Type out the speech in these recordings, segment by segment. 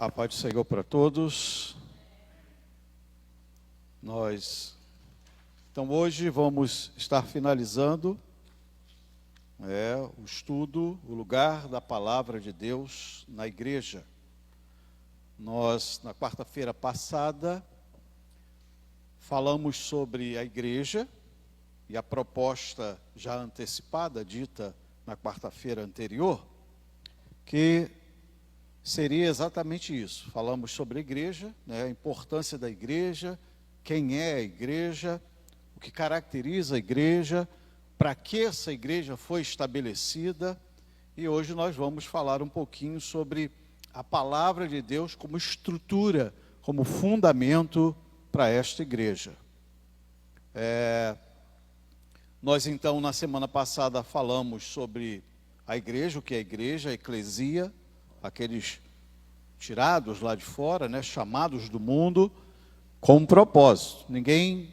A paz do Senhor para todos. Então hoje vamos estar finalizando o estudo, o lugar da palavra de Deus na igreja. Nós, na quarta-feira passada, falamos sobre a igreja e a proposta já antecipada, dita na quarta-feira anterior, que seria exatamente isso. Falamos sobre a igreja, a importância da igreja, quem é a igreja, o que caracteriza a igreja, para que essa igreja foi estabelecida. E hoje nós vamos falar um pouquinho sobre a palavra de Deus como estrutura, como fundamento para esta igreja. Nós então, na semana passada, falamos sobre a igreja, o que é a igreja, a eclesia, aqueles tirados lá de fora, chamados do mundo, com um propósito. Ninguém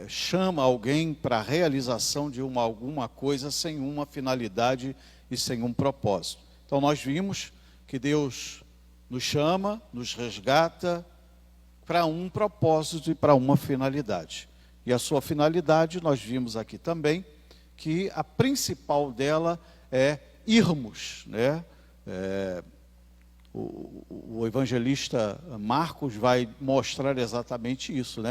chama alguém para a realização de alguma coisa sem uma finalidade e sem um propósito. Então nós vimos que Deus nos chama, nos resgata para um propósito e para uma finalidade. E a sua finalidade, nós vimos aqui também, que a principal dela é irmos, O evangelista Marcos vai mostrar exatamente isso,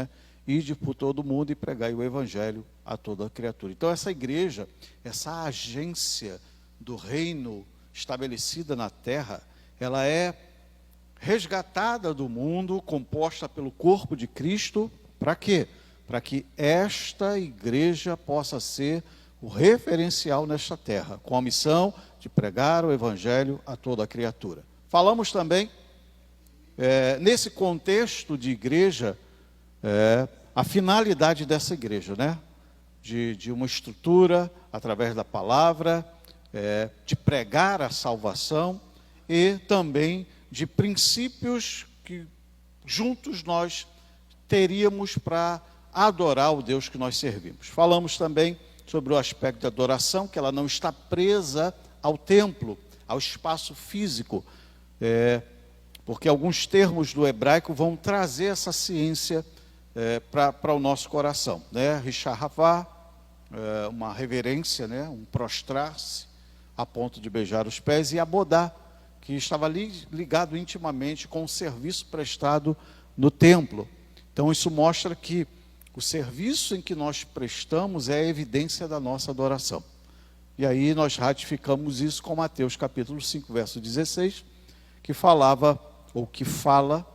Ide por todo mundo e pregai o evangelho a toda criatura. Então essa igreja, essa agência do reino estabelecida na terra, ela é resgatada do mundo, composta pelo corpo de Cristo, para quê? Para que esta igreja possa ser o referencial nesta terra, com a missão de pregar o evangelho a toda a criatura. Falamos também, nesse contexto de igreja, a finalidade dessa igreja, de uma estrutura, através da palavra, de pregar a salvação e também de princípios que juntos nós teríamos para adorar o Deus que nós servimos. Falamos também sobre o aspecto da adoração, que ela não está presa ao templo, ao espaço físico, porque alguns termos do hebraico vão trazer essa ciência para o nosso coração. Rishahavá, uma reverência, um prostrar-se a ponto de beijar os pés, e abodá, que estava ligado intimamente com o serviço prestado no templo. Então isso mostra que o serviço em que nós prestamos é a evidência da nossa adoração. E aí nós ratificamos isso com Mateus capítulo 5, verso 16, que falava, ou que fala,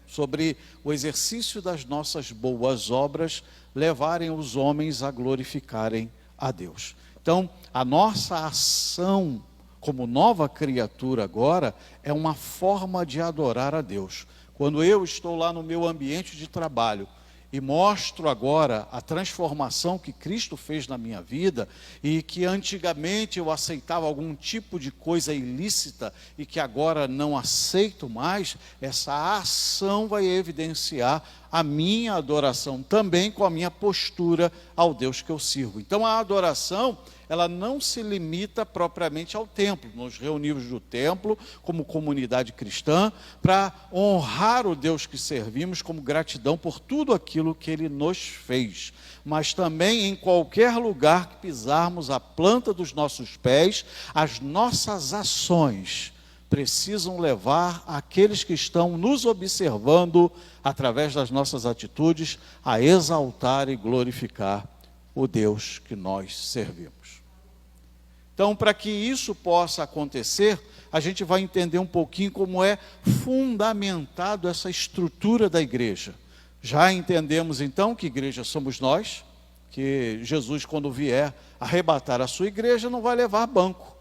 sobre o exercício das nossas boas obras levarem os homens a glorificarem a Deus. Então, a nossa ação como nova criatura agora é uma forma de adorar a Deus. Quando eu estou lá no meu ambiente de trabalho e mostro agora a transformação que Cristo fez na minha vida, e que antigamente eu aceitava algum tipo de coisa ilícita e que agora não aceito mais, essa ação vai evidenciar a minha adoração também com a minha postura ao Deus que eu sirvo. Então a adoração, ela não se limita propriamente ao templo. Nos reunimos no templo como comunidade cristã para honrar o Deus que servimos, como gratidão por tudo aquilo que Ele nos fez. Mas também em qualquer lugar que pisarmos a planta dos nossos pés, as nossas ações precisam levar aqueles que estão nos observando, através das nossas atitudes, a exaltar e glorificar o Deus que nós servimos. Então, para que isso possa acontecer, a gente vai entender um pouquinho como é fundamentado essa estrutura da igreja. Já entendemos então que igreja somos nós, que Jesus, quando vier arrebatar a sua igreja, não vai levar banco,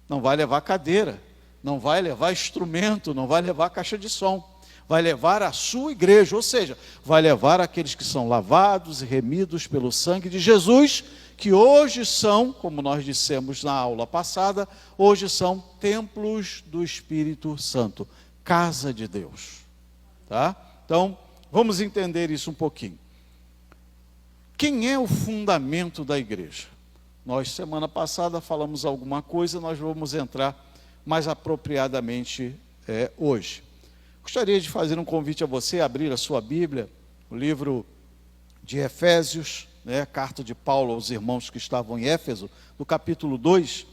não vai levar cadeira, não vai levar instrumento, não vai levar caixa de som. Vai levar a sua igreja, ou seja, vai levar aqueles que são lavados e remidos pelo sangue de Jesus, que hoje são, como nós dissemos na aula passada, hoje são templos do Espírito Santo, casa de Deus. Então, vamos entender isso um pouquinho. Quem é o fundamento da igreja? Nós, semana passada, falamos alguma coisa, nós vamos entrar mais apropriadamente hoje. Gostaria de fazer um convite a você a abrir a sua Bíblia, o livro de Efésios, carta de Paulo aos irmãos que estavam em Éfeso, no capítulo 2,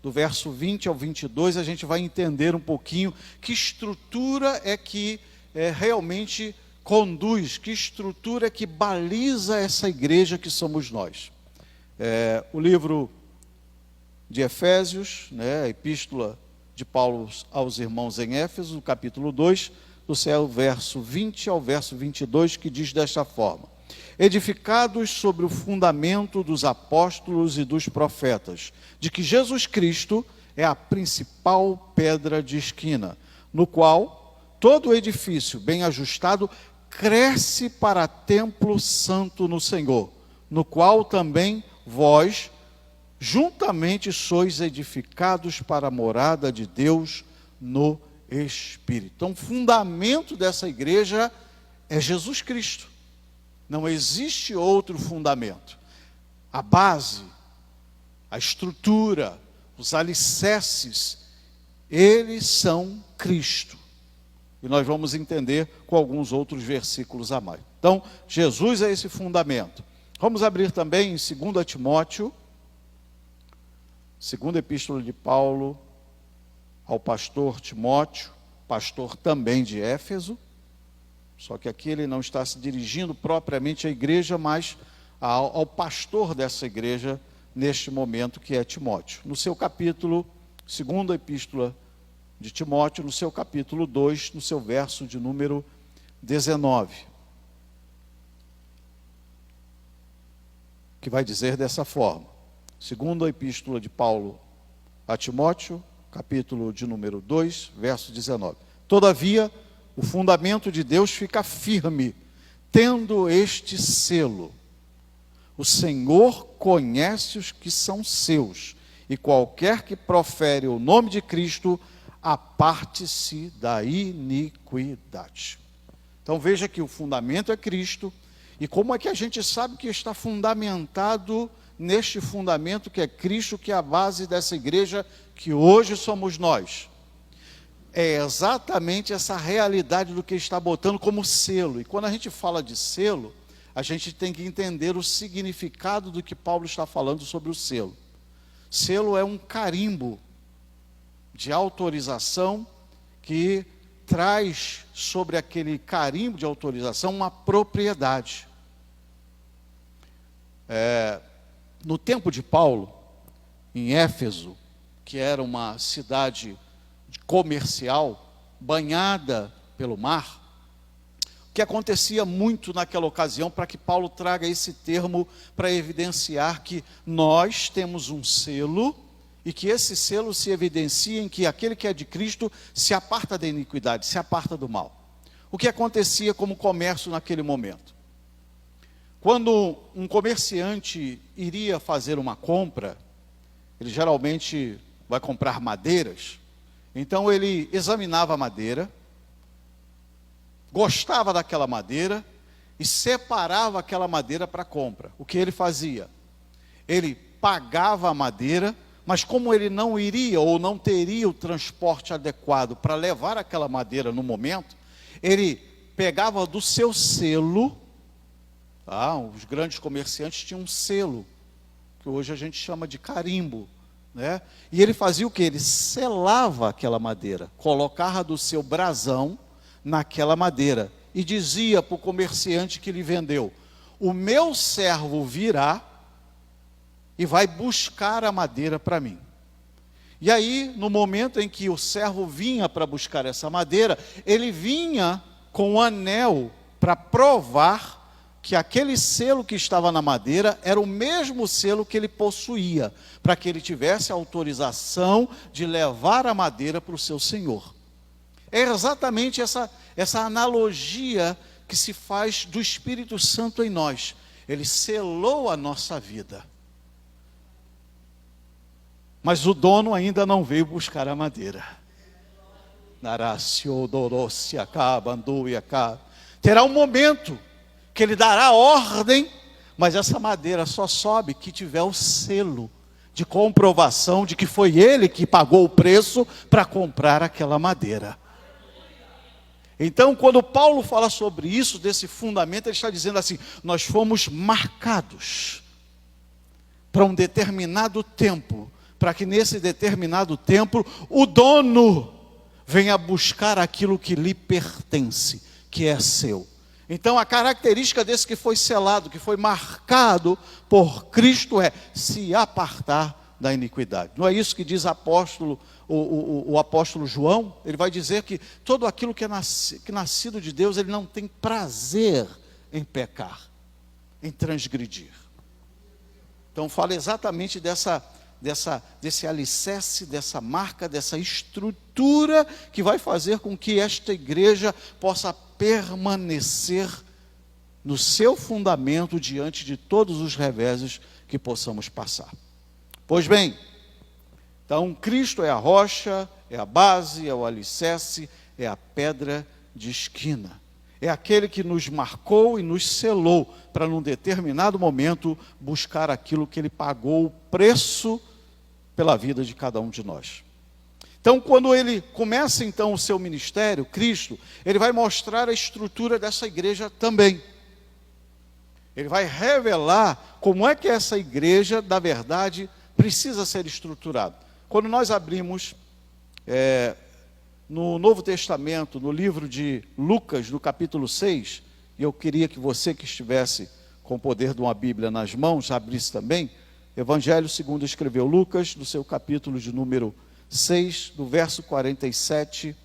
do verso 20 ao 22, a gente vai entender um pouquinho que estrutura é que realmente conduz, que estrutura é que baliza essa igreja que somos nós. O livro de Efésios, a epístola de Paulo aos irmãos em Éfeso, capítulo 2, do verso 20 ao verso 22, que diz desta forma: edificados sobre o fundamento dos apóstolos e dos profetas, de que Jesus Cristo é a principal pedra de esquina, no qual todo o edifício bem ajustado cresce para templo santo no Senhor, no qual também vós juntamente sois edificados para a morada de Deus no Espírito. Então, o fundamento dessa igreja é Jesus Cristo. Não existe outro fundamento. A base, a estrutura, os alicerces, eles são Cristo. E nós vamos entender com alguns outros versículos a mais. Então, Jesus é esse fundamento. Vamos abrir também em 2 Timóteo, segunda epístola de Paulo ao pastor Timóteo, pastor também de Éfeso, só que aqui ele não está se dirigindo propriamente à igreja, mas ao pastor dessa igreja, neste momento, que é Timóteo. No seu capítulo, segunda epístola de Timóteo, no seu capítulo 2, no seu verso de número 19, que vai dizer dessa forma: segunda epístola de Paulo a Timóteo, capítulo de número 2, verso 19. Todavia, o fundamento de Deus fica firme, tendo este selo: o Senhor conhece os que são seus, e qualquer que profere o nome de Cristo, aparte-se da iniquidade. Então veja que o fundamento é Cristo, e como é que a gente sabe que está fundamentado neste fundamento que é Cristo, que é a base dessa igreja que hoje somos nós? É exatamente essa realidade do que está botando como selo. E quando a gente fala de selo, a gente tem que entender o significado do que Paulo está falando sobre o selo. Selo é um carimbo de autorização que traz sobre aquele carimbo de autorização uma propriedade. No tempo de Paulo, em Éfeso, que era uma cidade comercial, banhada pelo mar, o que acontecia muito naquela ocasião, para que Paulo traga esse termo para evidenciar que nós temos um selo, e que esse selo se evidencia em que aquele que é de Cristo se aparta da iniquidade, se aparta do mal. O que acontecia como comércio naquele momento? Quando um comerciante iria fazer uma compra, ele geralmente vai comprar madeiras. Então ele examinava a madeira, gostava daquela madeira e separava aquela madeira para compra. O que ele fazia? Ele pagava a madeira, mas como ele não iria ou não teria o transporte adequado para levar aquela madeira no momento, ele pegava do seu selo. Os grandes comerciantes tinham um selo, que hoje a gente chama de carimbo. E ele fazia o que? Ele selava aquela madeira, colocava do seu brasão naquela madeira e dizia para o comerciante que lhe vendeu: o meu servo virá e vai buscar a madeira para mim. E aí, no momento em que o servo vinha para buscar essa madeira, ele vinha com um anel para provar que aquele selo que estava na madeira era o mesmo selo que ele possuía, para que ele tivesse autorização de levar a madeira para o seu senhor. É exatamente essa analogia que se faz do Espírito Santo em nós. Ele selou a nossa vida. Mas o dono ainda não veio buscar a madeira. Terá um momento que ele dará ordem, mas essa madeira só sobe que tiver o selo de comprovação de que foi ele que pagou o preço para comprar aquela madeira. Então, quando Paulo fala sobre isso, desse fundamento, ele está dizendo assim: nós fomos marcados para um determinado tempo, para que nesse determinado tempo o dono venha buscar aquilo que lhe pertence, que é seu. Então a característica desse que foi selado, que foi marcado por Cristo, é se apartar da iniquidade. Não é isso que diz o apóstolo João? Ele vai dizer que todo aquilo que é nascido de Deus, ele não tem prazer em pecar, em transgredir. Então fala exatamente desse alicerce, dessa marca, dessa estrutura que vai fazer com que esta igreja possa permanecer no seu fundamento diante de todos os reveses que possamos passar. Pois bem, então Cristo é a rocha, é a base, é o alicerce, é a pedra de esquina. É aquele que nos marcou e nos selou para, num determinado momento, buscar aquilo que ele pagou o preço pela vida de cada um de nós. Então, quando ele começa então o seu ministério, Cristo, ele vai mostrar a estrutura dessa igreja também. Ele vai revelar como é que essa igreja, da verdade, precisa ser estruturada. Quando nós abrimos no Novo Testamento, no livro de Lucas, no capítulo 6, e eu queria que você que estivesse com o poder de uma Bíblia nas mãos, abrisse também, Evangelho segundo escreveu Lucas, do seu capítulo de número 6, do verso 47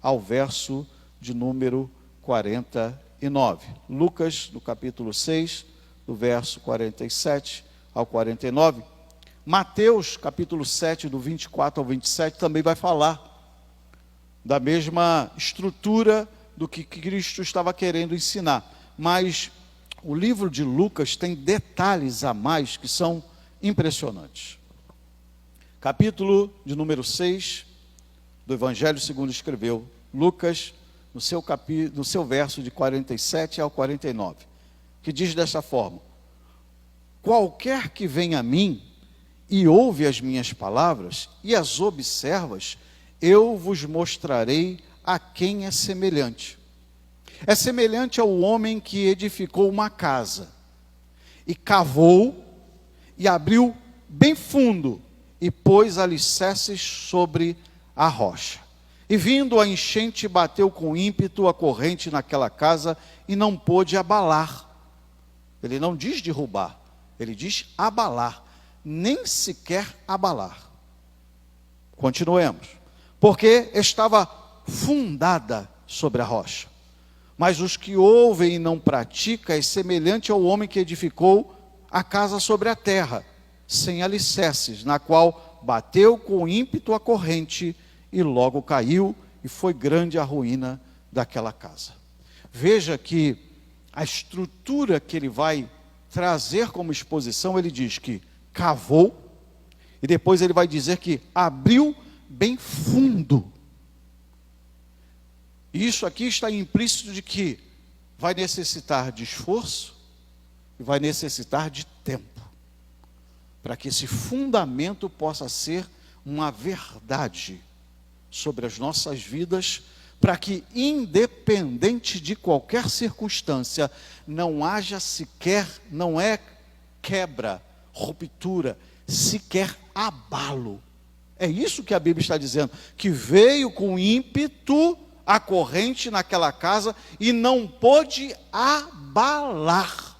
ao verso de número 49. Lucas, do capítulo 6, do verso 47 ao 49. Mateus, capítulo 7, do 24 ao 27, também vai falar da mesma estrutura do que Cristo estava querendo ensinar. Mas o livro de Lucas tem detalhes a mais que são impressionantes. Capítulo de número 6 do Evangelho segundo escreveu Lucas, no seu verso de 47 ao 49, que diz dessa forma: qualquer que vem a mim e ouve as minhas palavras e as observas, eu vos mostrarei a quem é semelhante. É semelhante ao homem que edificou uma casa, e cavou, e abriu bem fundo, e pôs alicerces sobre a rocha. E vindo a enchente, bateu com ímpeto a corrente naquela casa, e não pôde abalar. Ele não diz derrubar, ele diz abalar, nem sequer abalar. Continuemos. Porque estava fundada sobre a rocha. Mas os que ouvem e não praticam é semelhante ao homem que edificou a casa sobre a terra, sem alicerces, na qual bateu com ímpeto a corrente e logo caiu, e foi grande a ruína daquela casa. Veja que a estrutura que ele vai trazer como exposição, ele diz que cavou, e depois ele vai dizer que abriu bem fundo. Isso aqui está implícito de que vai necessitar de esforço e vai necessitar de tempo, para que esse fundamento possa ser uma verdade sobre as nossas vidas, para que, independente de qualquer circunstância, não haja sequer, não é quebra, ruptura, sequer abalo. É isso que a Bíblia está dizendo, que veio com ímpeto a corrente naquela casa e não pôde abalar.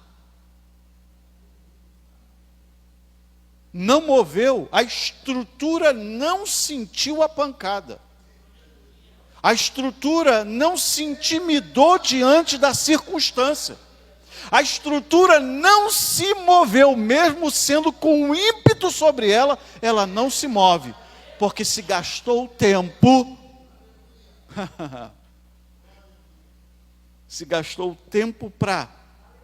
Não moveu, a estrutura não sentiu a pancada. A estrutura não se intimidou diante da circunstância. A estrutura não se moveu, mesmo sendo com ímpeto sobre ela, ela não se move. Porque se gastou tempo, se gastou tempo para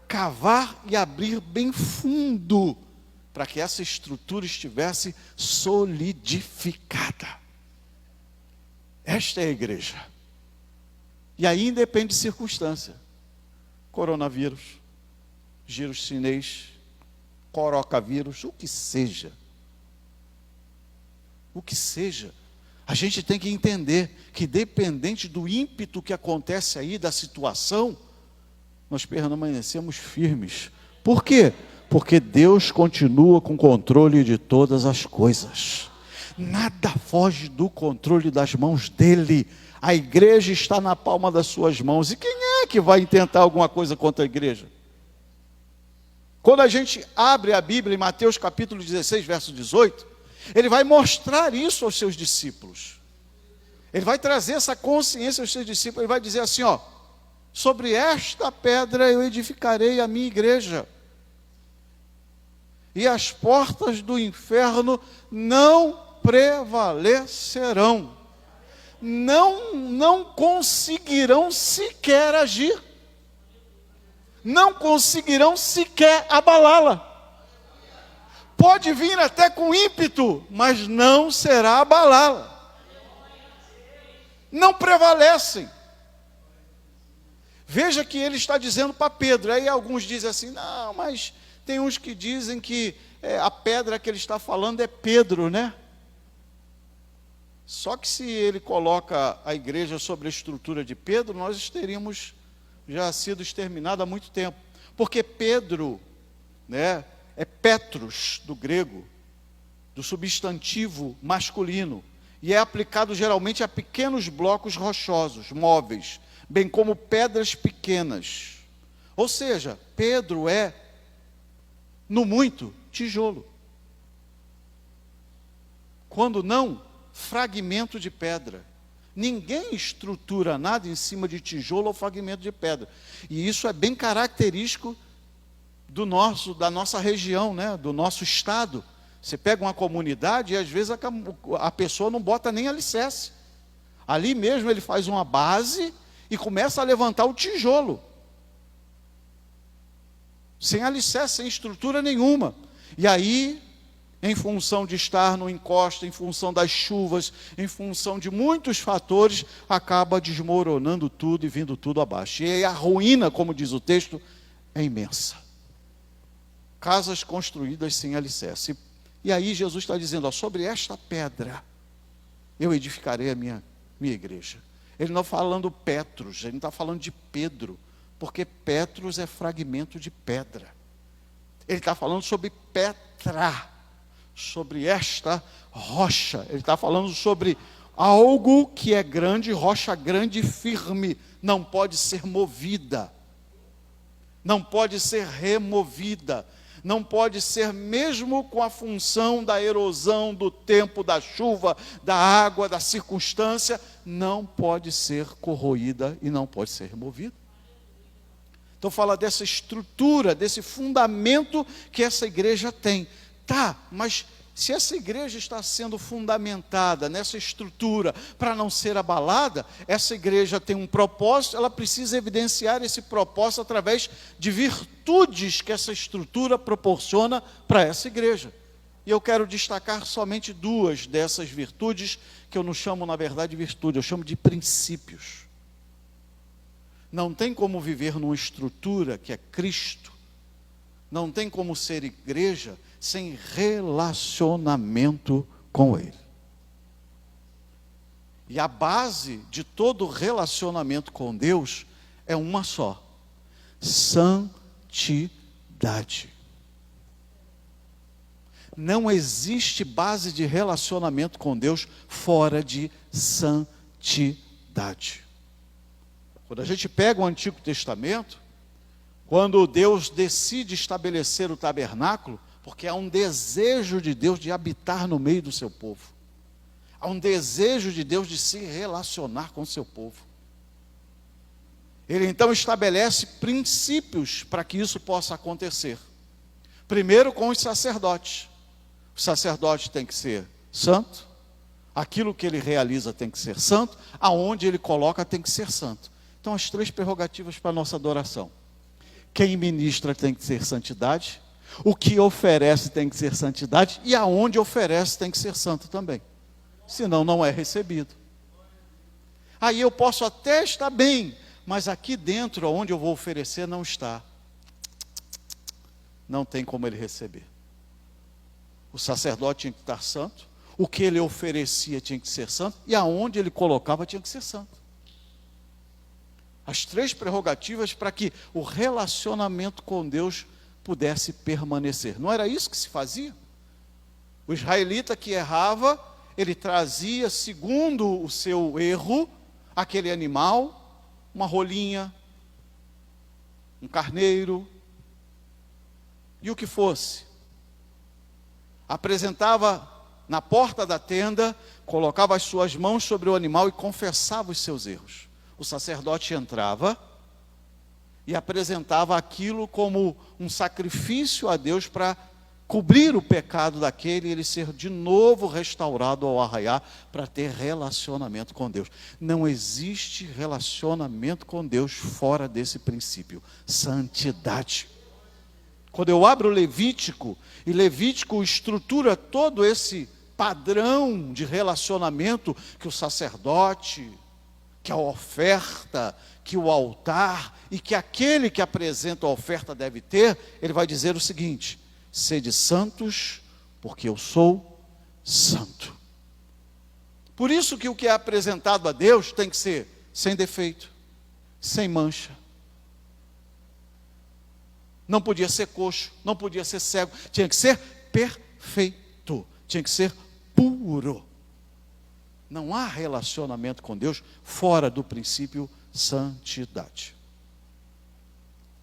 cavar e abrir bem fundo, para que essa estrutura estivesse solidificada. Esta é a igreja. E aí independe de circunstância. Coronavírus, giro chinês, corocavírus, o que seja. o que seja. A gente tem que entender que, dependente do ímpeto que acontece aí, da situação, nós permanecemos firmes. Por quê? Porque Deus continua com o controle de todas as coisas. Nada foge do controle das mãos dele. A igreja está na palma das suas mãos. E quem é que vai intentar alguma coisa contra a igreja? Quando a gente abre a Bíblia em Mateus capítulo 16, verso 18, ele vai mostrar isso aos seus discípulos. Ele vai trazer essa consciência aos seus discípulos. Ele vai dizer assim, ó: sobre esta pedra eu edificarei a minha igreja, e as portas do inferno não prevalecerão. Não conseguirão sequer agir. Não conseguirão sequer abalá-la. Pode vir até com ímpeto, mas não será abalá-la. Não prevalecem. Veja que ele está dizendo para Pedro. Aí alguns dizem assim, não, mas tem uns que dizem que a pedra que ele está falando é Pedro, né? Só que se ele coloca a igreja sobre a estrutura de Pedro, nós teríamos já sido exterminados há muito tempo. Porque Pedro, né, é Petros, do grego, do substantivo masculino, e é aplicado geralmente a pequenos blocos rochosos, móveis, bem como pedras pequenas. Ou seja, Pedro é, no muito, tijolo. Quando não, fragmento de pedra. Ninguém estrutura nada em cima de tijolo ou fragmento de pedra. E isso é bem característico da nossa região, né? Do nosso estado. Você pega uma comunidade e às vezes a pessoa não bota nem alicerce. Ali mesmo ele faz uma base e começa a levantar o tijolo. Sem alicerce, sem estrutura nenhuma. E aí, em função de estar no encosto, em função das chuvas, em função de muitos fatores, acaba desmoronando tudo e vindo tudo abaixo. E aí a ruína, como diz o texto, é imensa. Casas construídas sem alicerce. E aí Jesus está dizendo, ó, sobre esta pedra eu edificarei a minha igreja. Ele não está falando Petros, ele não está falando de Pedro, porque Petros é fragmento de pedra. Ele está falando sobre Petra, sobre esta rocha. Ele está falando sobre algo que é grande, rocha grande e firme, não pode ser movida, não pode ser removida, não pode ser, mesmo com a função da erosão, do tempo, da chuva, da água, da circunstância, não pode ser corroída e não pode ser removida. Então fala dessa estrutura, desse fundamento que essa igreja tem. Tá, mas se essa igreja está sendo fundamentada nessa estrutura para não ser abalada, essa igreja tem um propósito, ela precisa evidenciar esse propósito através de virtudes que essa estrutura proporciona para essa igreja. E eu quero destacar somente duas dessas virtudes, que eu não chamo, na verdade, de virtude, eu chamo de princípios. Não tem como viver numa estrutura que é Cristo, não tem como ser igreja sem relacionamento com Ele. E a base de todo relacionamento com Deus é uma só: santidade. Não existe base de relacionamento com Deus fora de santidade. Quando a gente pega o Antigo Testamento, quando Deus decide estabelecer o tabernáculo, porque há um desejo de Deus de habitar no meio do seu povo. Há um desejo de Deus de se relacionar com o seu povo. Ele então estabelece princípios para que isso possa acontecer. Primeiro, com os sacerdotes. O sacerdote tem que ser santo, aquilo que ele realiza tem que ser santo, aonde ele coloca tem que ser santo. Então, as três prerrogativas para a nossa adoração. Quem ministra tem que ser santidade, o que oferece tem que ser santidade, e aonde oferece tem que ser santo também. Senão não é recebido. Aí eu posso até estar bem, mas aqui dentro, onde eu vou oferecer, não está. Não tem como ele receber. O sacerdote tinha que estar santo, o que ele oferecia tinha que ser santo, e aonde ele colocava tinha que ser santo. As 3 prerrogativas para que o relacionamento com Deus pudesse permanecer. Não era isso que se fazia? O israelita que errava, ele trazia, segundo o seu erro, aquele animal, uma rolinha, um carneiro, e o que fosse. Apresentava na porta da tenda, colocava as suas mãos sobre o animal e confessava os seus erros. O sacerdote entrava e apresentava aquilo como um sacrifício a Deus para cobrir o pecado daquele e ele ser de novo restaurado ao arraiar para ter relacionamento com Deus. Não existe relacionamento com Deus fora desse princípio, santidade. Quando eu abro Levítico, e Levítico estrutura todo esse padrão de relacionamento que o sacerdote, que a oferta, que o altar e que aquele que apresenta a oferta deve ter, ele vai dizer o seguinte: sede santos, porque eu sou santo. Por isso que o que é apresentado a Deus tem que ser sem defeito, sem mancha. Não podia ser coxo, não podia ser cego, tinha que ser perfeito, tinha que ser puro. Não há relacionamento com Deus fora do princípio santidade.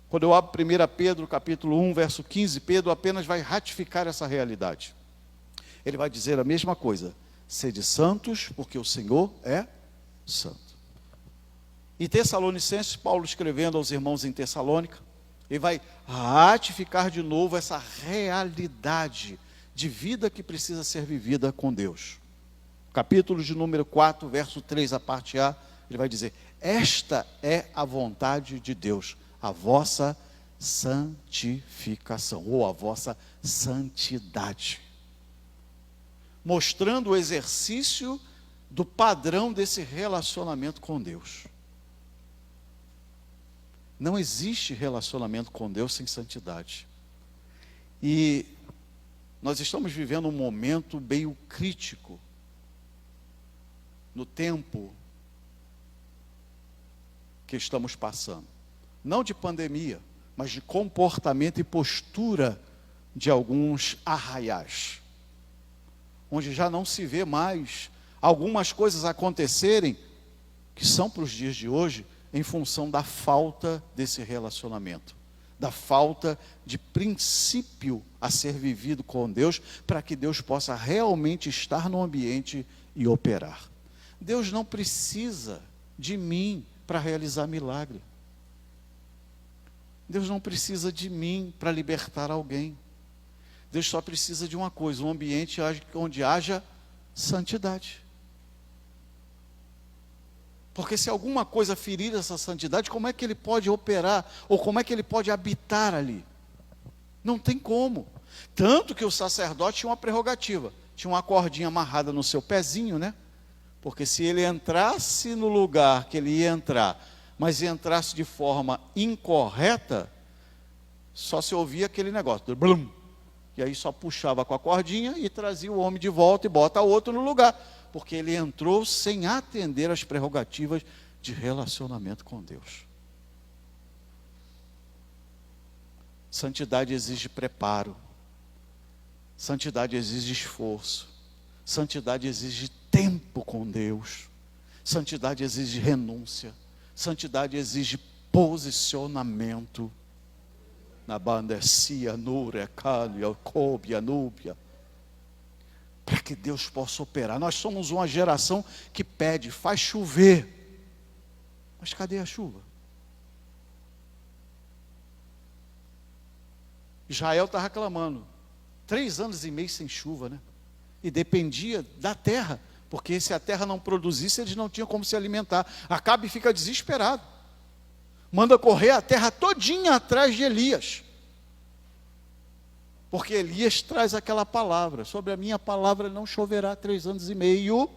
Quando eu abro 1 Pedro capítulo 1, verso 15, Pedro apenas vai ratificar essa realidade. Ele vai dizer a mesma coisa: sede santos, porque o Senhor é santo. Em Tessalonicenses, Paulo escrevendo aos irmãos em Tessalônica, ele vai ratificar de novo essa realidade de vida que precisa ser vivida com Deus. Capítulo de número 4, verso 3, a parte A, ele vai dizer: esta é a vontade de Deus, a vossa santificação, ou a vossa santidade. Mostrando o exercício do padrão desse relacionamento com Deus. Não existe relacionamento com Deus sem santidade. E nós estamos vivendo um momento meio crítico no tempo que estamos passando. Não de pandemia, mas de comportamento e postura de alguns arraiais, onde já não se vê mais algumas coisas acontecerem que são para os dias de hoje em função da falta desse relacionamento, da falta de princípio a ser vivido com Deus, para que Deus possa realmente estar no ambiente e operar. Deus não precisa de mim para realizar milagre. Deus não precisa de mim para libertar alguém. Deus só precisa de uma coisa: um ambiente onde haja santidade. Porque se alguma coisa ferir essa santidade, como é que ele pode operar? Ou como é que ele pode habitar ali? Não tem como. Tanto que o sacerdote tinha uma prerrogativa. Tinha uma cordinha amarrada no seu pezinho, né? Porque se ele entrasse no lugar que ele ia entrar, mas entrasse de forma incorreta, só se ouvia aquele negócio, blum, e aí só puxava com a cordinha e trazia o homem de volta e bota outro no lugar, porque ele entrou sem atender às prerrogativas de relacionamento com Deus. Santidade exige preparo, santidade exige esforço, santidade exige tempo com Deus, santidade exige renúncia, santidade exige posicionamento. Na bandecia, núria, cálio, cóbia, núbia, para que Deus possa operar. Nós somos uma geração que pede, faz chover, mas cadê a chuva? Israel está reclamando, 3 anos e meio sem chuva, né? E dependia da terra, porque se a terra não produzisse, eles não tinham como se alimentar. Acabe e fica desesperado, manda correr a terra todinha atrás de Elias, porque Elias traz aquela palavra: sobre a minha palavra não choverá 3 anos e meio,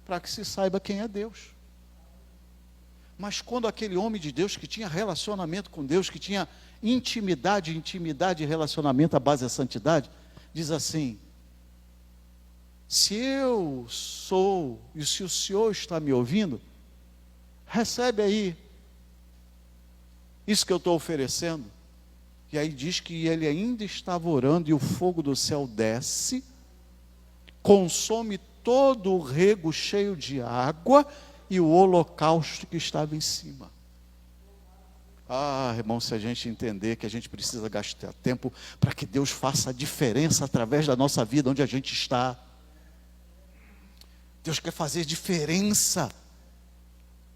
para que se saiba quem é Deus. Mas quando aquele homem de Deus, que tinha relacionamento com Deus, que tinha intimidade e relacionamento à base da santidade, diz assim: Se eu sou, e se o Senhor está me ouvindo, recebe aí isso que eu estou oferecendo. E aí diz que ele ainda estava orando e o fogo do céu desce, consome todo o rego cheio de água e o holocausto que estava em cima. Ah, irmão, se a gente entender que a gente precisa gastar tempo para que Deus faça a diferença através da nossa vida, onde a gente está. Deus quer fazer diferença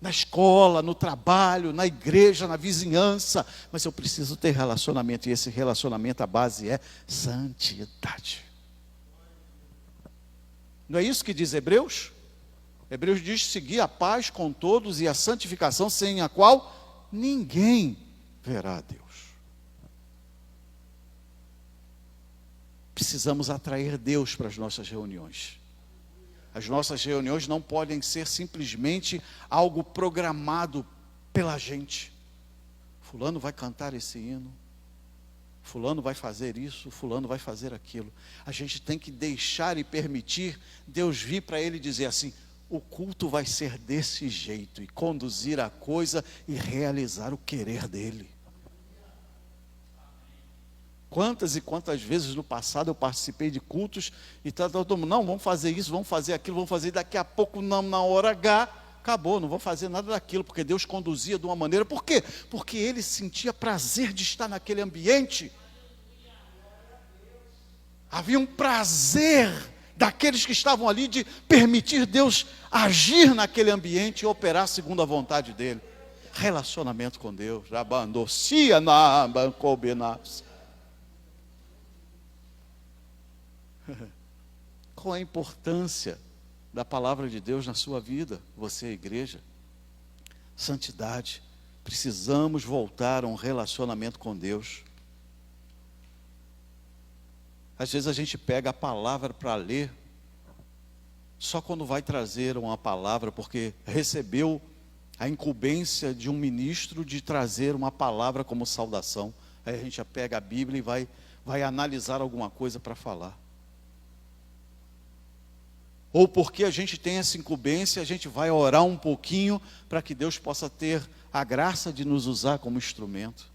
na escola, no trabalho, na igreja, na vizinhança, mas eu preciso ter relacionamento, e esse relacionamento, a base é santidade. Não é isso que diz Hebreus? Hebreus diz: seguir a paz com todos e a santificação, sem a qual ninguém verá a Deus. Precisamos atrair Deus para as nossas reuniões. As nossas reuniões não podem ser simplesmente algo programado pela gente. Fulano vai cantar esse hino, fulano vai fazer isso, fulano vai fazer aquilo. A gente tem que deixar e permitir Deus vir para ele dizer assim: o culto vai ser desse jeito, e conduzir a coisa e realizar o querer dele. Quantas e quantas vezes no passado eu participei de cultos e todo mundo, não, vamos fazer isso, vamos fazer aquilo, vamos fazer, daqui a pouco, na hora H, acabou, não vou fazer nada daquilo, porque Deus conduzia de uma maneira. Por quê? Porque ele sentia prazer de estar naquele ambiente. Havia um prazer daqueles que estavam ali de permitir Deus agir naquele ambiente e operar segundo a vontade dele. Relacionamento com Deus. Qual a importância da palavra de Deus na sua vida, você, igreja? Santidade. Precisamos voltar a um relacionamento com Deus. Às vezes a gente pega a palavra para ler só quando vai trazer uma palavra, porque recebeu a incumbência de um ministro de trazer uma palavra como saudação. Aí a gente já pega a Bíblia e vai analisar alguma coisa para falar. Ou porque a gente tem essa incumbência, a gente vai orar um pouquinho para que Deus possa ter a graça de nos usar como instrumento.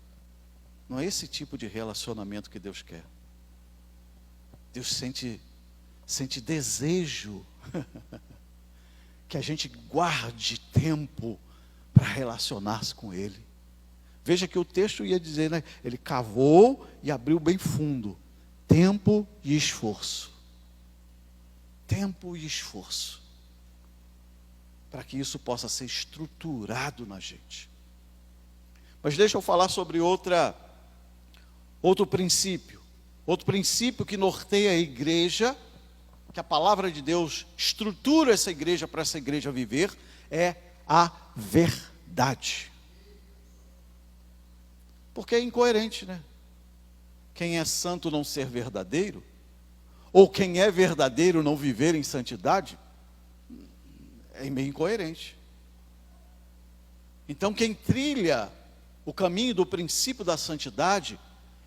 Não é esse tipo de relacionamento que Deus quer. Deus sente desejo que a gente guarde tempo para relacionar-se com Ele. Veja que o texto ia dizer, né? Ele cavou e abriu bem fundo. Tempo e esforço. Tempo e esforço. Para que isso possa ser estruturado na gente. Mas deixa eu falar sobre outro princípio. Outro princípio que norteia a igreja, que a palavra de Deus estrutura essa igreja para essa igreja viver, é a verdade. Porque é incoerente, né? Quem é santo não ser verdadeiro, ou quem é verdadeiro não viver em santidade, é meio incoerente. Então quem trilha o caminho do princípio da santidade,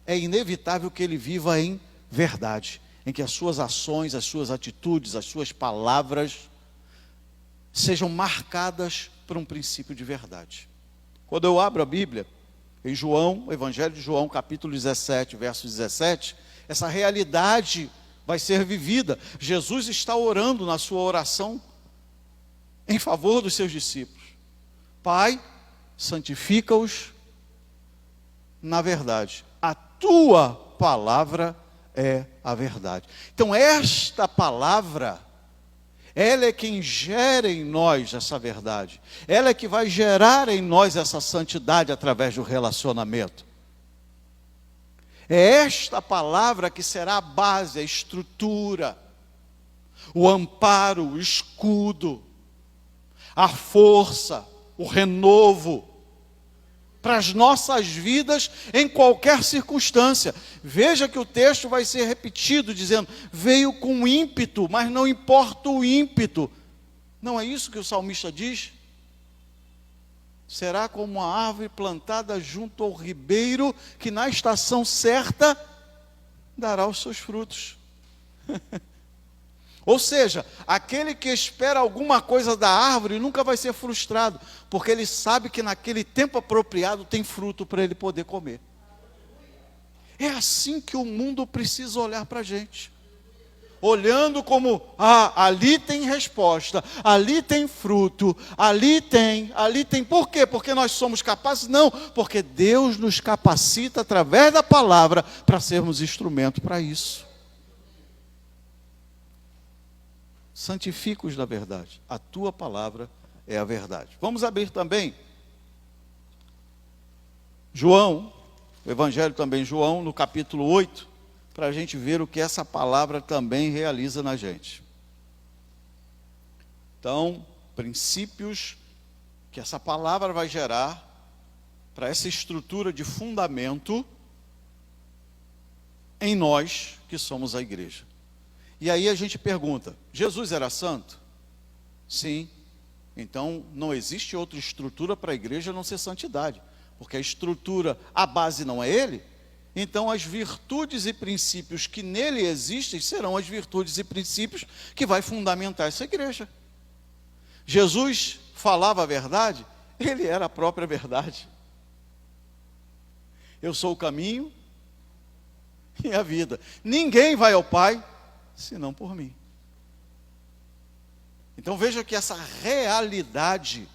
é inevitável que ele viva em verdade, em que as suas ações, as suas atitudes, as suas palavras sejam marcadas por um princípio de verdade. Quando eu abro a Bíblia, em João, o Evangelho de João, capítulo 17, verso 17, essa realidade vai ser vivida. Jesus está orando na sua oração em favor dos seus discípulos. Pai, santifica-os na verdade. A tua palavra é a verdade. Então esta palavra, ela é quem gera em nós essa verdade. Ela é que vai gerar em nós essa santidade através do relacionamento. É esta palavra que será a base, a estrutura, o amparo, o escudo, a força, o renovo para as nossas vidas em qualquer circunstância. Veja que o texto vai ser repetido dizendo: veio com ímpeto, mas não importa o ímpeto. Não é isso que o salmista diz? Será como uma árvore plantada junto ao ribeiro, que na estação certa dará os seus frutos. Ou seja, aquele que espera alguma coisa da árvore nunca vai ser frustrado, porque ele sabe que naquele tempo apropriado tem fruto para ele poder comer. É assim que o mundo precisa olhar para a gente. Olhando como, ali tem resposta, ali tem fruto, ali tem. Por quê? Porque nós somos capazes? Não, porque Deus nos capacita através da palavra para sermos instrumento para isso. Santifica-os na verdade, a tua palavra é a verdade. Vamos abrir também João, o Evangelho também João, no capítulo 8, para a gente ver o que essa palavra também realiza na gente. Então, princípios que essa palavra vai gerar para essa estrutura de fundamento em nós que somos a igreja. E aí a gente pergunta, Jesus era santo? Sim. Então não existe outra estrutura para a igreja a não ser santidade. Porque a estrutura, a base não é ele. Então as virtudes e princípios que nele existem serão as virtudes e princípios que vai fundamentar essa igreja. Jesus falava a verdade, ele era a própria verdade. Eu sou o caminho e a vida. Ninguém vai ao Pai senão por mim. Então veja que essa realidade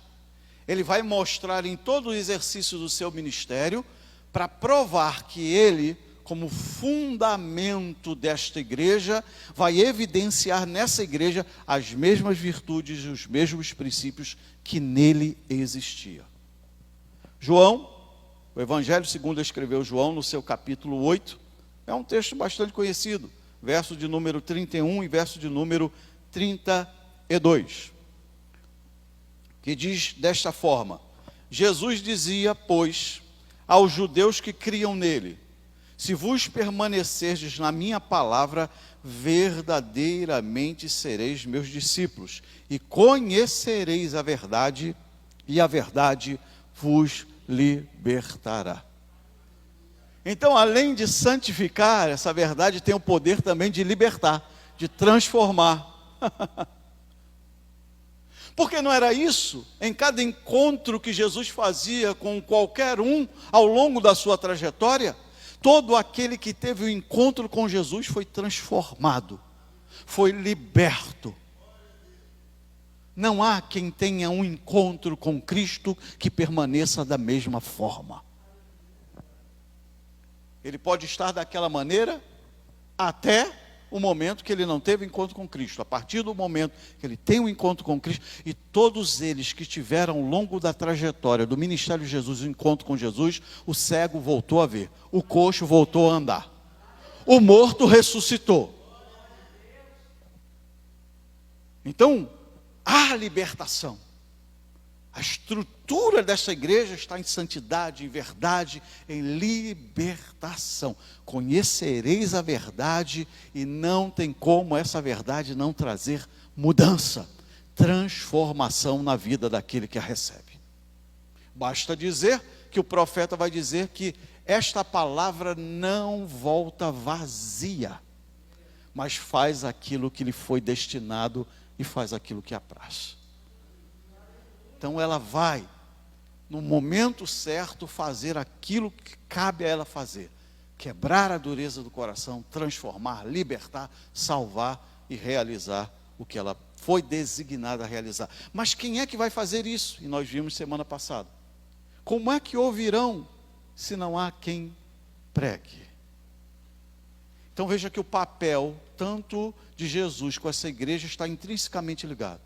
ele vai mostrar em todo o exercício do seu ministério, para provar que ele, como fundamento desta igreja, vai evidenciar nessa igreja as mesmas virtudes e os mesmos princípios que nele existia. João, o Evangelho segundo escreveu João, no seu capítulo 8, é um texto bastante conhecido, verso de número 31 e verso de número 32, que diz desta forma: Jesus dizia, pois, aos judeus que criam nele: se vos permanecerdes na minha palavra, verdadeiramente sereis meus discípulos, e conhecereis a verdade, e a verdade vos libertará. Então, além de santificar, essa verdade tem o poder também de libertar, de transformar. Porque não era isso? Em cada encontro que Jesus fazia com qualquer um ao longo da sua trajetória, todo aquele que teve o encontro com Jesus foi transformado, foi liberto. Não há quem tenha um encontro com Cristo que permaneça da mesma forma. Ele pode estar daquela maneira até o momento que ele não teve encontro com Cristo. A partir do momento que ele tem um encontro com Cristo, e todos eles que tiveram ao longo da trajetória do ministério de Jesus, o encontro com Jesus, o cego voltou a ver, o coxo voltou a andar, o morto ressuscitou. Então, há libertação. A estrutura dessa igreja está em santidade, em verdade, em libertação. Conhecereis a verdade e não tem como essa verdade não trazer mudança, transformação na vida daquele que a recebe. Basta dizer que o profeta vai dizer que esta palavra não volta vazia, mas faz aquilo que lhe foi destinado e faz aquilo que apraz. Então ela vai, no momento certo, fazer aquilo que cabe a ela fazer. Quebrar a dureza do coração, transformar, libertar, salvar e realizar o que ela foi designada a realizar. Mas quem é que vai fazer isso? E nós vimos semana passada. Como é que ouvirão se não há quem pregue? Então veja que o papel, tanto de Jesus com essa igreja, está intrinsecamente ligado.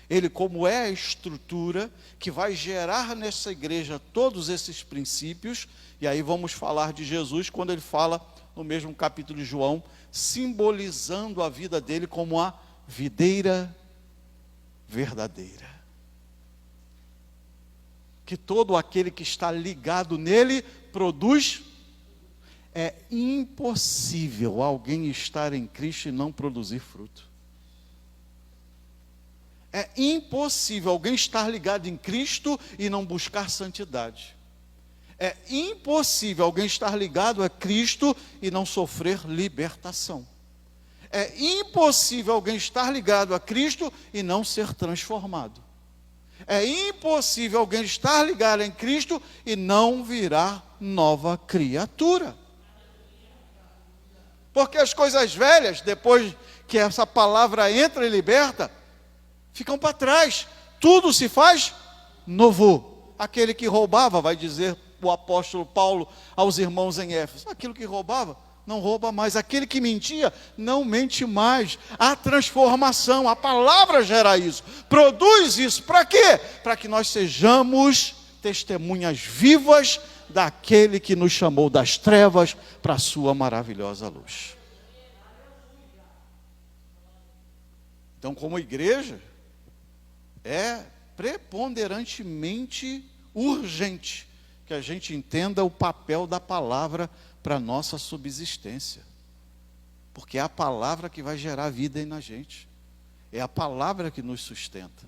Ele, como é a estrutura que vai gerar nessa igreja todos esses princípios, e aí vamos falar de Jesus quando ele fala no mesmo capítulo de João, simbolizando a vida dele como a videira verdadeira. Que todo aquele que está ligado nele produz. É impossível alguém estar em Cristo e não produzir fruto. É impossível alguém estar ligado em Cristo e não buscar santidade. É impossível alguém estar ligado a Cristo e não sofrer libertação. É impossível alguém estar ligado a Cristo e não ser transformado. É impossível alguém estar ligado em Cristo e não virar nova criatura. Porque as coisas velhas, depois que essa palavra entra e liberta, ficam para trás. Tudo se faz novo. Aquele que roubava, vai dizer o apóstolo Paulo aos irmãos em Éfeso, aquilo que roubava, não rouba mais. Aquele que mentia, não mente mais. Há transformação, a palavra gera isso, produz isso. Para quê? Para que nós sejamos testemunhas vivas daquele que nos chamou das trevas para a sua maravilhosa luz. Então, como igreja, é preponderantemente urgente que a gente entenda o papel da palavra para a nossa subsistência. Porque é a palavra que vai gerar vida aí na gente. É a palavra que nos sustenta.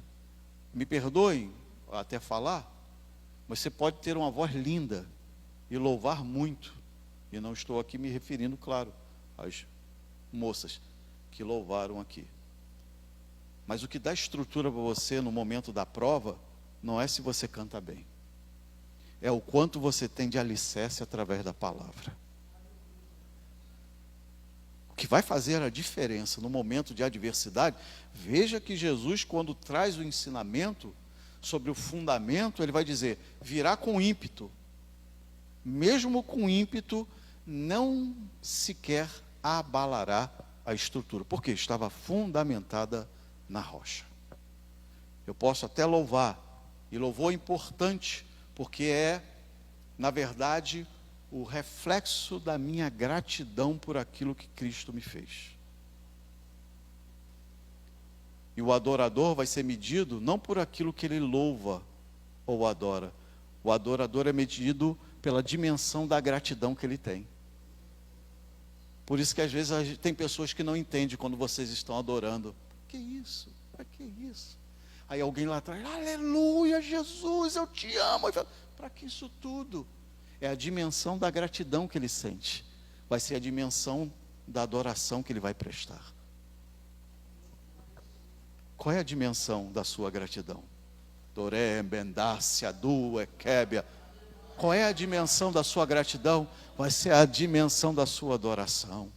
Me perdoem até falar, mas você pode ter uma voz linda e louvar muito. E não estou aqui me referindo, claro, às moças que louvaram aqui. Mas o que dá estrutura para você no momento da prova, não é se você canta bem. É o quanto você tem de alicerce através da palavra. O que vai fazer a diferença no momento de adversidade, veja que Jesus, quando traz o ensinamento sobre o fundamento, ele vai dizer, virá com ímpeto. Mesmo com ímpeto, não sequer abalará a estrutura, porque estava fundamentada na rocha. Eu posso até louvar, e louvor é importante, porque é, na verdade, o reflexo da minha gratidão por aquilo que Cristo me fez. E o adorador vai ser medido não por aquilo que ele louva ou adora. O adorador é medido pela dimensão da gratidão que ele tem. Por isso que às vezes tem pessoas que não entendem quando vocês estão adorando. Que isso? Para que isso? Aí alguém lá atrás, aleluia, Jesus, eu te amo. Para que isso tudo? É a dimensão da gratidão que ele sente. Vai ser a dimensão da adoração que ele vai prestar. Qual é a dimensão da sua gratidão? Doré, Bendácia, Du, Ekébia. Qual é a dimensão da sua gratidão? Vai ser a dimensão da sua adoração.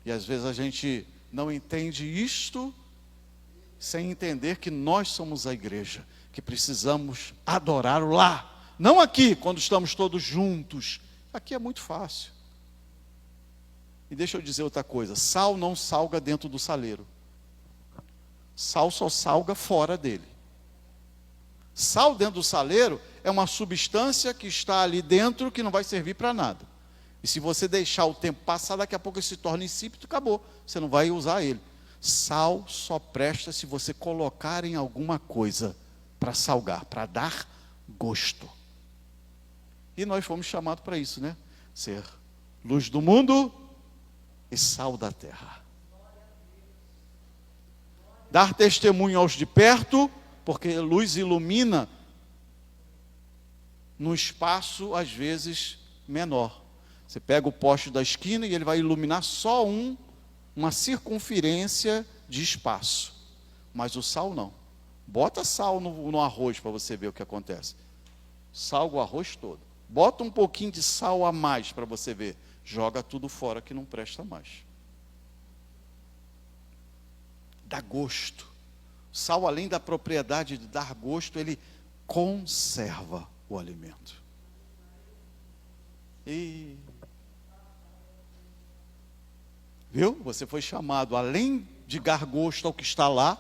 E às vezes a gente não entende isto, sem entender que nós somos a igreja, que precisamos adorar lá. Não aqui, quando estamos todos juntos. Aqui é muito fácil. E deixa eu dizer outra coisa. Sal não salga dentro do saleiro. Sal só salga fora dele. Sal dentro do saleiro é uma substância que está ali dentro que não vai servir para nada. E se você deixar o tempo passar, daqui a pouco ele se torna insípido, acabou. Você não vai usar ele. Sal só presta se você colocar em alguma coisa para salgar, para dar gosto. E nós fomos chamados para isso, né? Ser luz do mundo e sal da terra. Dar testemunho aos de perto, porque luz ilumina num espaço, às vezes, menor. Você pega o poste da esquina e ele vai iluminar só uma circunferência de espaço. Mas o sal não. Bota sal no arroz para você ver o que acontece. Salga o arroz todo. Bota um pouquinho de sal a mais para você ver. Joga tudo fora que não presta mais. Dá gosto. O sal, além da propriedade de dar gosto, ele conserva o alimento. E viu? Você foi chamado, além de dar gosto ao que está lá,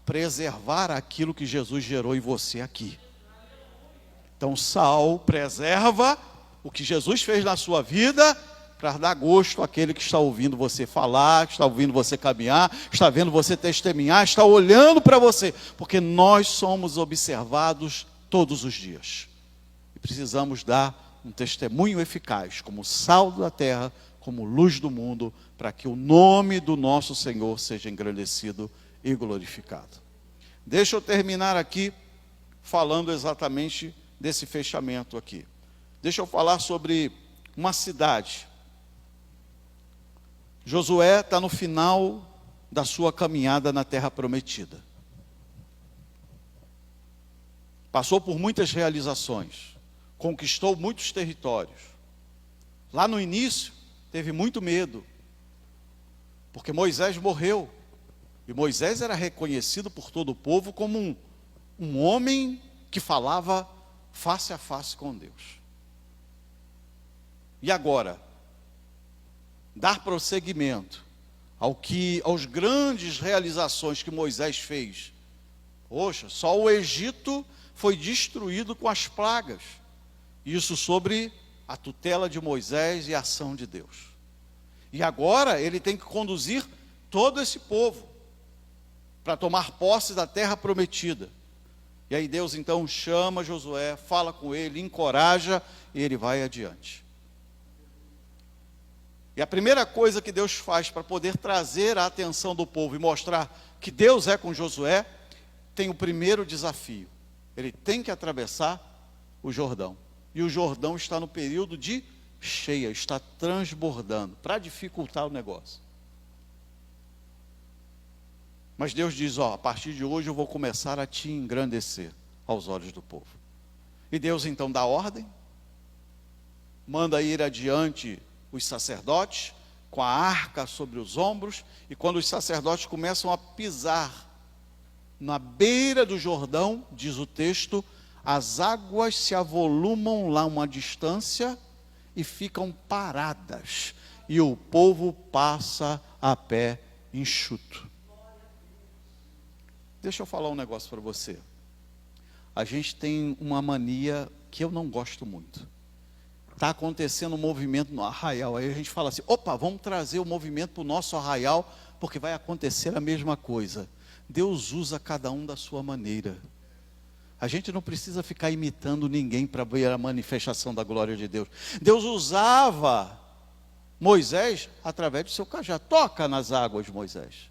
preservar aquilo que Jesus gerou em você aqui. Então, sal preserva o que Jesus fez na sua vida, para dar gosto àquele que está ouvindo você falar, que está ouvindo você caminhar, está vendo você testemunhar, está olhando para você, porque nós somos observados todos os dias. E precisamos dar um testemunho eficaz, como sal da terra, como luz do mundo, para que o nome do nosso Senhor seja engrandecido e glorificado. Deixa eu terminar aqui falando exatamente desse fechamento aqui. Deixa eu falar sobre uma cidade Josué está no final da sua caminhada na Terra Prometida. Passou por muitas realizações, conquistou muitos territórios. Lá no início, teve muito medo, porque Moisés morreu. E Moisés era reconhecido por todo o povo como um homem que falava face a face com Deus. E agora, dar prosseguimento aos grandes realizações que Moisés fez. Poxa, só o Egito foi destruído com as pragas. Isso sobre a tutela de Moisés e a ação de Deus. E agora ele tem que conduzir todo esse povo para tomar posse da terra prometida. E aí Deus então chama Josué, fala com ele, encoraja, e ele vai adiante. E a primeira coisa que Deus faz para poder trazer a atenção do povo e mostrar que Deus é com Josué, tem o primeiro desafio. Ele tem que atravessar o Jordão. E o Jordão está no período de cheia, está transbordando, para dificultar o negócio. Mas Deus diz, a partir de hoje eu vou começar a te engrandecer aos olhos do povo. E Deus então dá ordem, manda ir adiante os sacerdotes, com a arca sobre os ombros, e quando os sacerdotes começam a pisar na beira do Jordão, diz o texto, as águas se avolumam lá uma distância e ficam paradas, e o povo passa a pé enxuto. Deixa eu falar um negócio para você. A gente tem uma mania que eu não gosto muito. Está acontecendo um movimento no arraial. Aí a gente fala assim, opa, vamos trazer o movimento para o nosso arraial, porque vai acontecer a mesma coisa. Deus usa cada um da sua maneira. A gente não precisa ficar imitando ninguém para ver a manifestação da glória de Deus. Deus usava Moisés através do seu cajado. Toca nas águas, Moisés.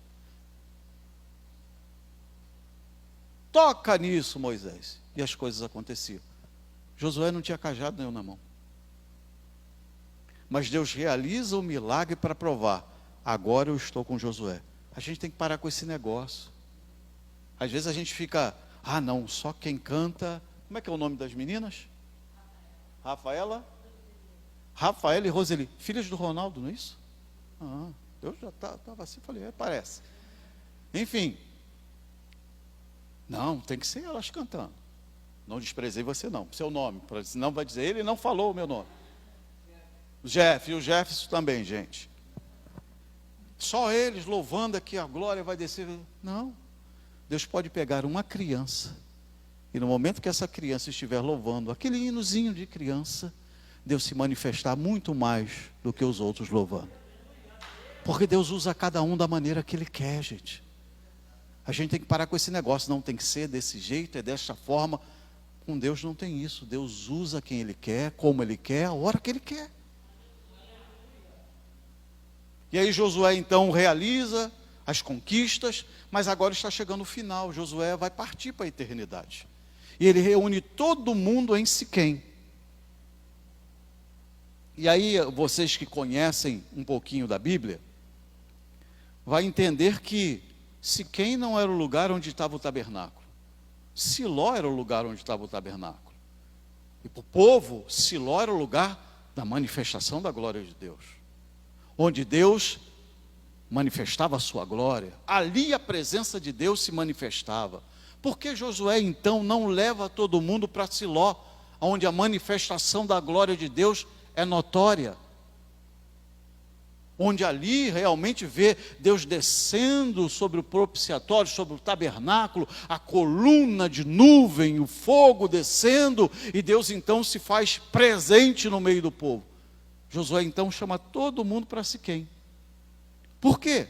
Toca nisso, Moisés. E as coisas aconteciam. Josué não tinha cajado nenhum na mão. Mas Deus realiza o milagre para provar. Agora eu estou com Josué. A gente tem que parar com esse negócio. Às vezes a gente fica, não, só quem canta. Como é que é o nome das meninas? Rafaela e Roseli, filhas do Ronaldo, não é isso? Eu já estava assim, falei, parece. Enfim. Não, tem que ser elas cantando. Não desprezei você não, seu nome, senão vai dizer, ele não falou o meu nome. O Jefferson também, gente. Só eles louvando aqui, a glória vai descer. Não, Deus pode pegar uma criança, e no momento que essa criança estiver louvando, aquele hinozinho de criança, Deus se manifestar muito mais do que os outros louvando. Porque Deus usa cada um da maneira que Ele quer, gente. A gente tem que parar com esse negócio, não tem que ser desse jeito, é desta forma. Com Deus não tem isso. Deus usa quem Ele quer, como Ele quer, a hora que Ele quer. E aí Josué então realiza as conquistas, mas agora está chegando o final. Josué vai partir para a eternidade. E ele reúne todo mundo em Siquém. E aí vocês que conhecem um pouquinho da Bíblia, vai entender que Siquém não era o lugar onde estava o tabernáculo. Siló era o lugar onde estava o tabernáculo. E para o povo, Siló era o lugar da manifestação da glória de Deus. Onde Deus manifestava a sua glória. Ali a presença de Deus se manifestava. Por que Josué então não leva todo mundo para Siló, onde a manifestação da glória de Deus é notória? Onde ali realmente vê Deus descendo sobre o propiciatório, sobre o tabernáculo, a coluna de nuvem, o fogo descendo, e Deus então se faz presente no meio do povo. Josué então chama todo mundo para Siquém. Por quê?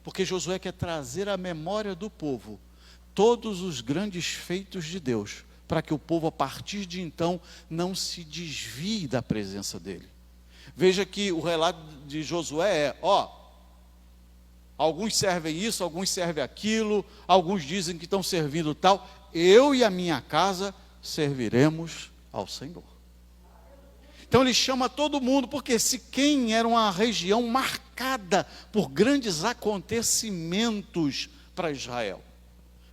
Porque Josué quer trazer à memória do povo todos os grandes feitos de Deus, para que o povo a partir de então não se desvie da presença dele. Veja que o relato de Josué é, alguns servem isso, alguns servem aquilo, alguns dizem que estão servindo tal, eu e a minha casa serviremos ao Senhor. Então ele chama todo mundo, porque Siquém era uma região marcada por grandes acontecimentos para Israel.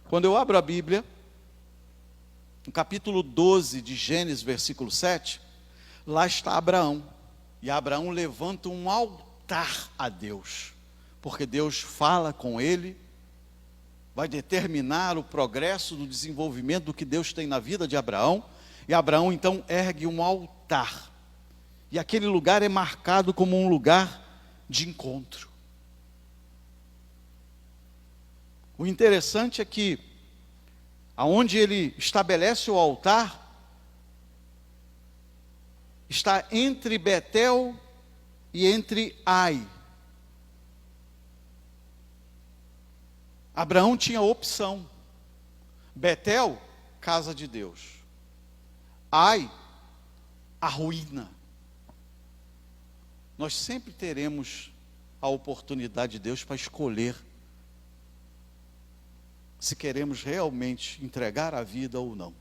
Quando eu abro a Bíblia, no capítulo 12 de Gênesis, versículo 7, lá está Abraão. E Abraão levanta um altar a Deus, porque Deus fala com ele, vai determinar o progresso do desenvolvimento do que Deus tem na vida de Abraão. E Abraão então ergue um altar. E aquele lugar é marcado como um lugar de encontro. O interessante é que, aonde ele estabelece o altar, está entre Betel e entre Ai. Abraão tinha opção. Betel, casa de Deus. Ai, a ruína. Nós sempre teremos a oportunidade de Deus para escolher se queremos realmente entregar a vida ou não.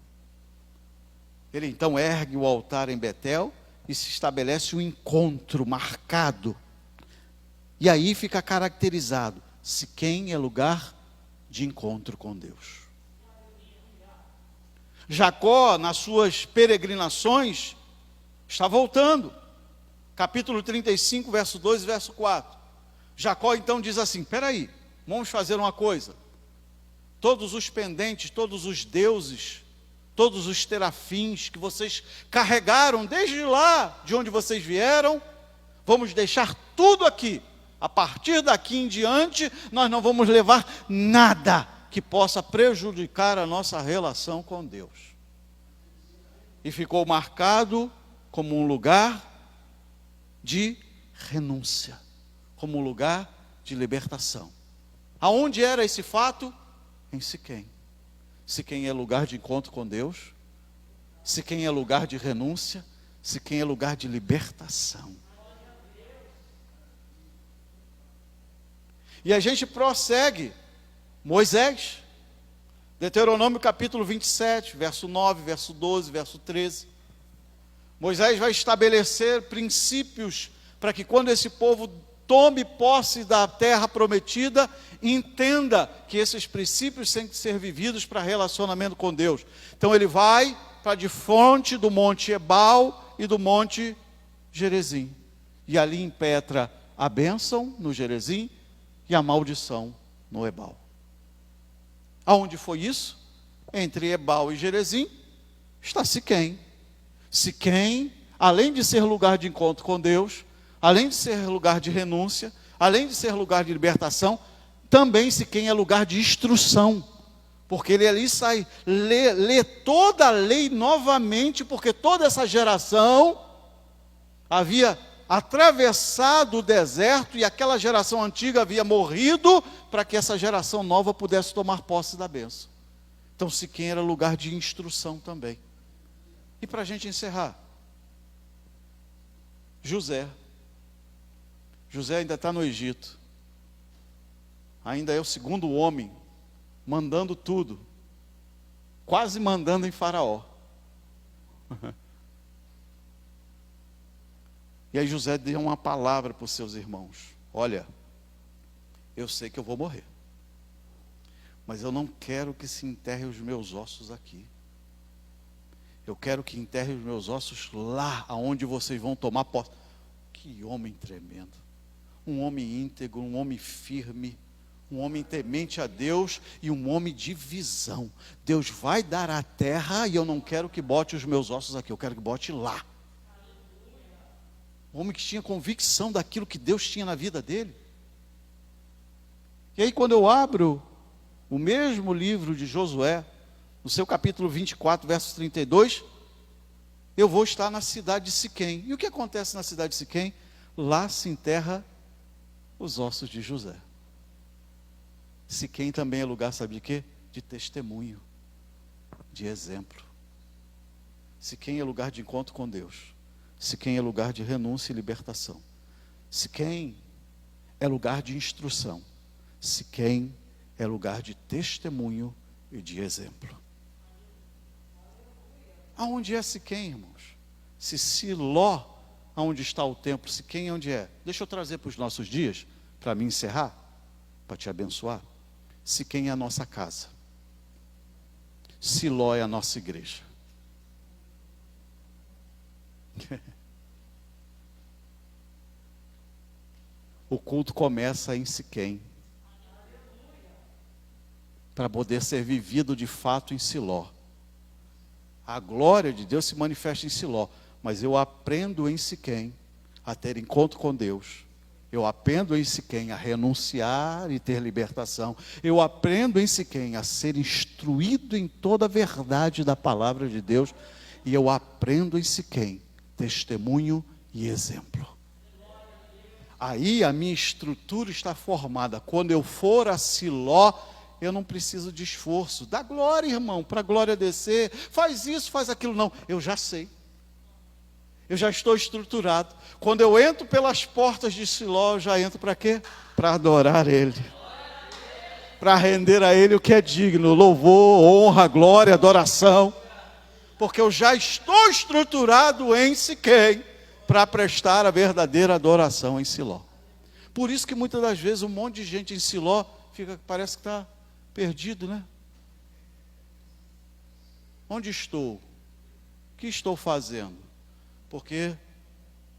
Ele então ergue o altar em Betel e se estabelece um encontro marcado. E aí fica caracterizado: Siquém é lugar de encontro com Deus. Jacó, nas suas peregrinações, está voltando. Capítulo 35, verso 2 e verso 4. Jacó então diz assim: espera aí, vamos fazer uma coisa. Todos os pendentes, todos os deuses, todos os terafins que vocês carregaram desde lá de onde vocês vieram, vamos deixar tudo aqui. A partir daqui em diante, nós não vamos levar nada que possa prejudicar a nossa relação com Deus. E ficou marcado como um lugar de renúncia, como um lugar de libertação. Aonde era esse fato? Em Siquém. Siquém é lugar de encontro com Deus. Siquém é lugar de renúncia. Siquém é lugar de libertação. E a gente prossegue. Moisés, Deuteronômio capítulo 27, verso 9, verso 12, verso 13. Moisés vai estabelecer princípios para que quando esse povo tome posse da terra prometida, entenda que esses princípios têm que ser vividos para relacionamento com Deus. Então ele vai para de fronte do monte Ebal e do monte Gerezim. E ali impetra a bênção no Gerezim e a maldição no Ebal. Aonde foi isso? Entre Ebal e Gerezim está Siquém. Siquém, além de ser lugar de encontro com Deus, além de ser lugar de renúncia, além de ser lugar de libertação, também Siquém é lugar de instrução, porque ele ali sai, lê toda a lei novamente, porque toda essa geração havia atravessado o deserto, e aquela geração antiga havia morrido, para que essa geração nova pudesse tomar posse da bênção. Então Siquém era lugar de instrução também. E para a gente encerrar, José ainda está no Egito, ainda é o segundo homem, mandando tudo, quase mandando em Faraó. E aí José deu uma palavra para os seus irmãos: olha, eu sei que eu vou morrer, mas eu não quero que se enterre os meus ossos aqui. Eu quero que enterre os meus ossos lá, aonde vocês vão tomar posse. Que homem tremendo. Um homem íntegro, um homem firme, um homem temente a Deus e um homem de visão. Deus vai dar a terra e eu não quero que bote os meus ossos aqui, eu quero que bote lá. Um homem que tinha convicção daquilo que Deus tinha na vida dele. E aí quando eu abro o mesmo livro de Josué, no seu capítulo 24, verso 32, eu vou estar na cidade de Siquém. E o que acontece na cidade de Siquém? Lá se enterra os ossos de José. Siquém também é lugar, sabe de quê? De testemunho, de exemplo. Siquém é lugar de encontro com Deus. Siquém é lugar de renúncia e libertação. Siquém é lugar de instrução. Siquém é lugar de testemunho e de exemplo. Aonde é Siquém, irmãos? Se Siló, onde está o templo, se quem onde é? Deixa eu trazer para os nossos dias, para me encerrar, para te abençoar. Se quem é a nossa casa. Siló é a nossa igreja. O culto começa em Siquém, para poder ser vivido de fato em Siló. A glória de Deus se manifesta em Siló, mas eu aprendo em Siquém a ter encontro com Deus. Eu aprendo em Siquém a renunciar e ter libertação. Eu aprendo em Siquém a ser instruído em toda a verdade da palavra de Deus. E eu aprendo em Siquém testemunho e exemplo. Aí a minha estrutura está formada. Quando eu for a Siló, eu não preciso de esforço. Dá glória, irmão, para a glória descer. Faz isso, faz aquilo. Não, eu já sei. Eu já estou estruturado. Quando eu entro pelas portas de Siló, eu já entro para quê? Para adorar Ele. Para render a Ele o que é digno. Louvor, honra, glória, adoração. Porque eu já estou estruturado em Siquém para prestar a verdadeira adoração em Siló. Por isso que muitas das vezes um monte de gente em Siló parece que está perdido, né? Onde estou? O que estou fazendo? Porque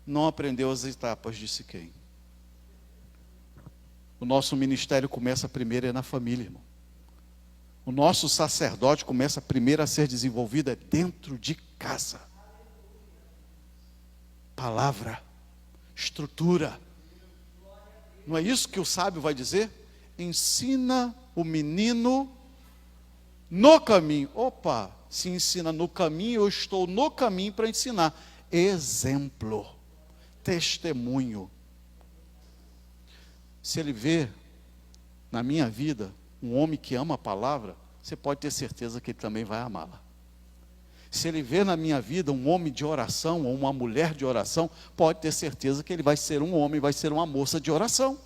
não aprendeu as etapas de Siquém. O nosso ministério começa primeiro na família, irmão. O nosso sacerdote começa primeiro a ser desenvolvido dentro de casa. Palavra, estrutura. Não é isso que o sábio vai dizer? Ensina o menino no caminho. Opa, se ensina no caminho, eu estou no caminho para ensinar. Exemplo, testemunho. Se ele vê na minha vida um homem que ama a palavra, você pode ter certeza que ele também vai amá-la. Se ele vê na minha vida um homem de oração ou uma mulher de oração, pode ter certeza que ele vai ser um homem, vai ser uma moça de oração,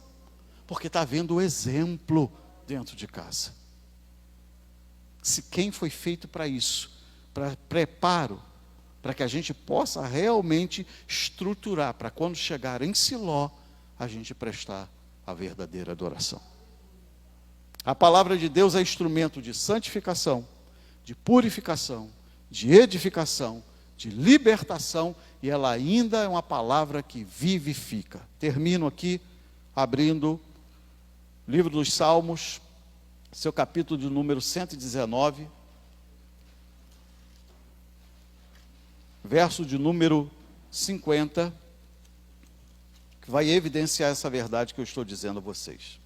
porque está vendo o exemplo dentro de casa. Se quem foi feito para isso, para preparo, para que a gente possa realmente estruturar, para quando chegar em Siló, a gente prestar a verdadeira adoração. A palavra de Deus é instrumento de santificação, de purificação, de edificação, de libertação, e ela ainda é uma palavra que vivifica. Termino aqui abrindo o livro dos Salmos, seu capítulo de número 119, verso de número 50, que vai evidenciar essa verdade que eu estou dizendo a vocês.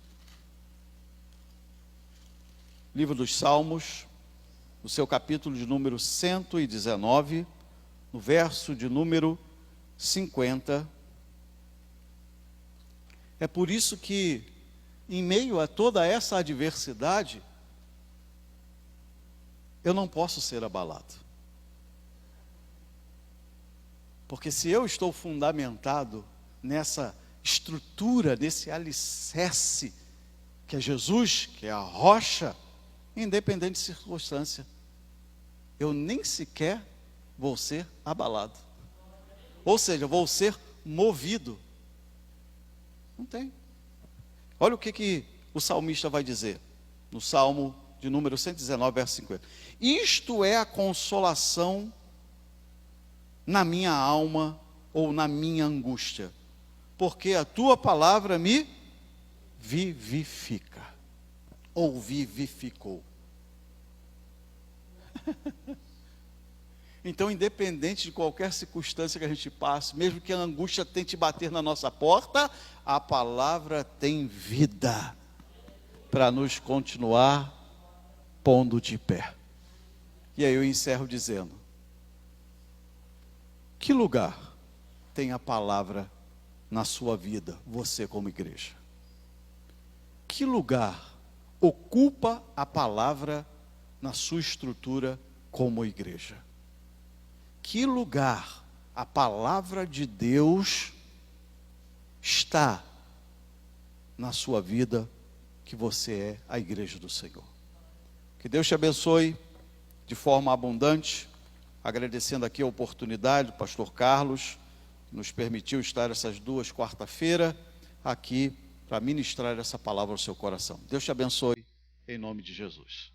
Livro dos Salmos, no seu capítulo de número 119, no verso de número 50. É por isso que, em meio a toda essa adversidade, eu não posso ser abalado. Porque se eu estou fundamentado nessa estrutura, nesse alicerce, que é Jesus, que é a rocha, independente de circunstância, eu nem sequer vou ser abalado. Ou seja, vou ser movido. Não tem. Olha o que o salmista vai dizer, no Salmo de número 119, verso 50. Isto é a consolação na minha alma ou na minha angústia, porque a tua palavra me vivifica, ou vivificou. Então, independente de qualquer circunstância que a gente passe, mesmo que a angústia tente bater na nossa porta, a palavra tem vida para nos continuar pondo de pé. E aí eu encerro dizendo: que lugar tem a palavra na sua vida, você como igreja? Que lugar ocupa a palavra na sua estrutura como igreja? Que lugar a palavra de Deus está na sua vida, que você é a igreja do Senhor? Que Deus te abençoe de forma abundante. agradecendo aqui a oportunidade do pastor Carlos, que nos permitiu estar essas 2 quarta-feira aqui para ministrar essa palavra ao seu coração. Deus te abençoe, em nome de Jesus.